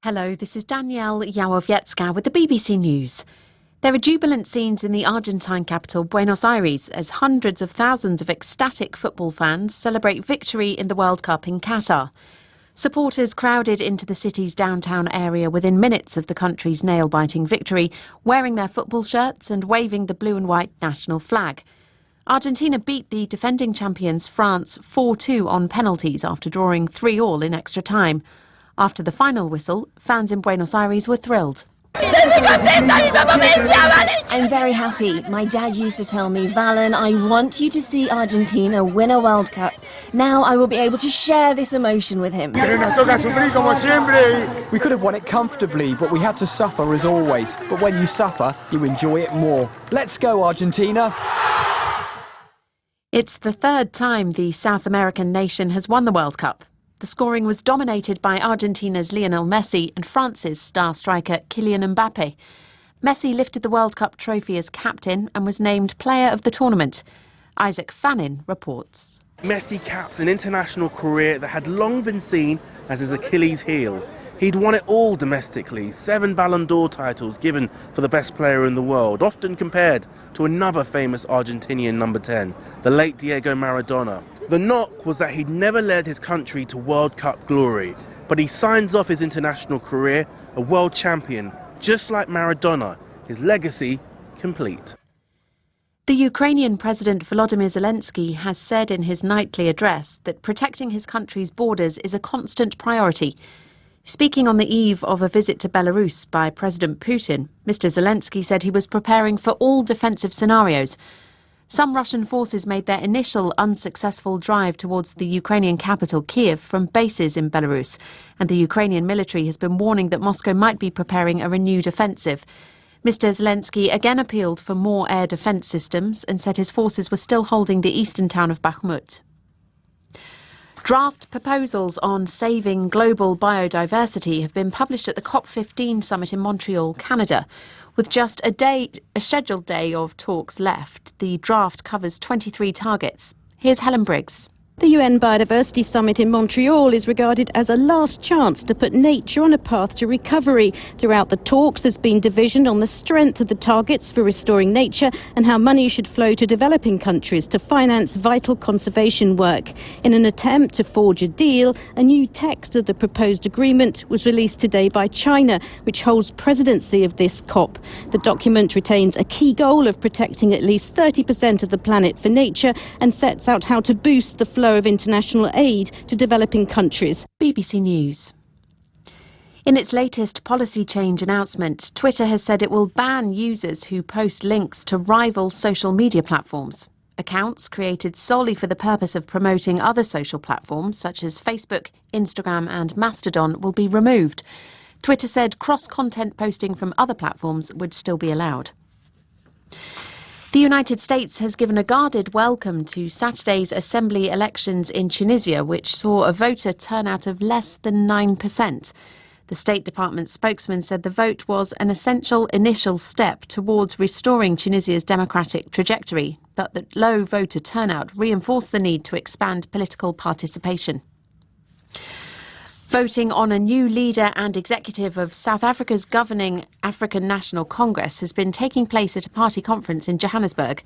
Hello, this is Danielle Yałowiecka with the BBC News. There are jubilant scenes in the Argentine capital, Buenos Aires, as hundreds of thousands of ecstatic football fans celebrate victory in the World Cup in Qatar. Supporters crowded into the city's downtown area within minutes of the country's nail-biting victory, wearing their football shirts and waving the blue and white national flag. Argentina beat the defending champions France 4-2 on penalties after drawing 3-3 in extra time. After the final whistle, fans in Buenos Aires were thrilled. I'm very happy. My dad used to tell me, Valen, I want you to see Argentina win a World Cup. Now I will be able to share this emotion with him. We could have won it comfortably, but we had to suffer as always. But when you suffer, you enjoy it more. Let's go, Argentina! It's the third time the South American nation has won the World Cup. The scoring was dominated by Argentina's Lionel Messi and France's star striker Kylian Mbappe. Messi lifted the World Cup trophy as captain and was named player of the tournament. Isaac Fannin reports. Messi caps an international career that had long been seen as his Achilles heel. He'd won it all domestically, 7 Ballon d'Or titles given for the best player in the world, often compared to another famous Argentinian number 10, the late Diego Maradona. The knock was that he'd never led his country to World Cup glory, but he signs off his international career a world champion, just like Maradona, his legacy complete. The Ukrainian President Volodymyr Zelensky has said in his nightly address that protecting his country's borders is a constant priority. Speaking on the eve of a visit to Belarus by President Putin, Mr. Zelensky said he was preparing for all defensive scenarios. Some Russian forces made their initial unsuccessful drive towards the Ukrainian capital, Kiev, from bases in Belarus, and the Ukrainian military has been warning that Moscow might be preparing a renewed offensive. Mr. Zelensky again appealed for more air defence systems and said his forces were still holding the eastern town of Bakhmut. Draft proposals on saving global biodiversity have been published at the COP15 summit in Montreal, Canada. With just a scheduled day of talks left, the draft covers 23 targets. Here's Helen Briggs. The UN Biodiversity Summit in Montreal is regarded as a last chance to put nature on a path to recovery. Throughout the talks, there's been division on the strength of the targets for restoring nature and how money should flow to developing countries to finance vital conservation work. In an attempt to forge a deal, a new text of the proposed agreement was released today by China, which holds presidency of this COP. The document retains a key goal of protecting at least 30% of the planet for nature and sets out how to boost the flow of international aid to developing countries. BBC News. In its latest policy change announcement, Twitter has said it will ban users who post links to rival social media platforms. Accounts created solely for the purpose of promoting other social platforms such as Facebook, Instagram and Mastodon will be removed. Twitter said cross-content posting from other platforms would still be allowed. The United States has given a guarded welcome to Saturday's assembly elections in Tunisia, which saw a voter turnout of less than 9%. The State Department spokesman said the vote was an essential initial step towards restoring Tunisia's democratic trajectory, but that low voter turnout reinforced the need to expand political participation. Voting on a new leader and executive of South Africa's governing African National Congress has been taking place at a party conference in Johannesburg.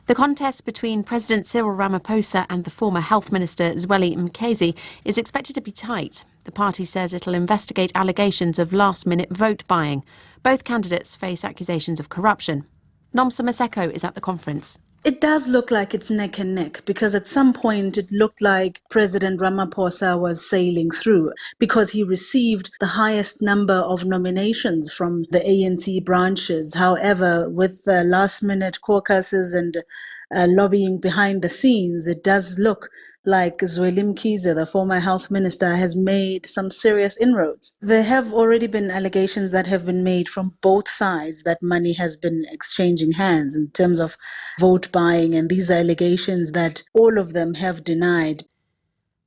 The contest between President Cyril Ramaphosa and the former Health Minister Zweli Mkhize is expected to be tight. The party says it'll investigate allegations of last-minute vote buying. Both candidates face accusations of corruption. Nomsa Maseko is at the conference. It does look like it's neck and neck because at some point it looked like President Ramaphosa was sailing through because he received the highest number of nominations from the ANC branches. However, with the last-minute caucuses and lobbying behind the scenes, it does look like Zweli Mkhize, the former health minister, has made some serious inroads. There have already been allegations that have been made from both sides that money has been exchanging hands in terms of vote buying, and these are allegations that all of them have denied.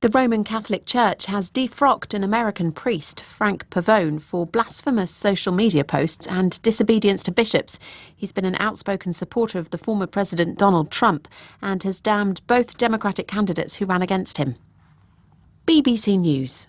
The Roman Catholic Church has defrocked an American priest, Frank Pavone, for blasphemous social media posts and disobedience to bishops. He's been an outspoken supporter of the former President Donald Trump and has damned both Democratic candidates who ran against him. BBC News.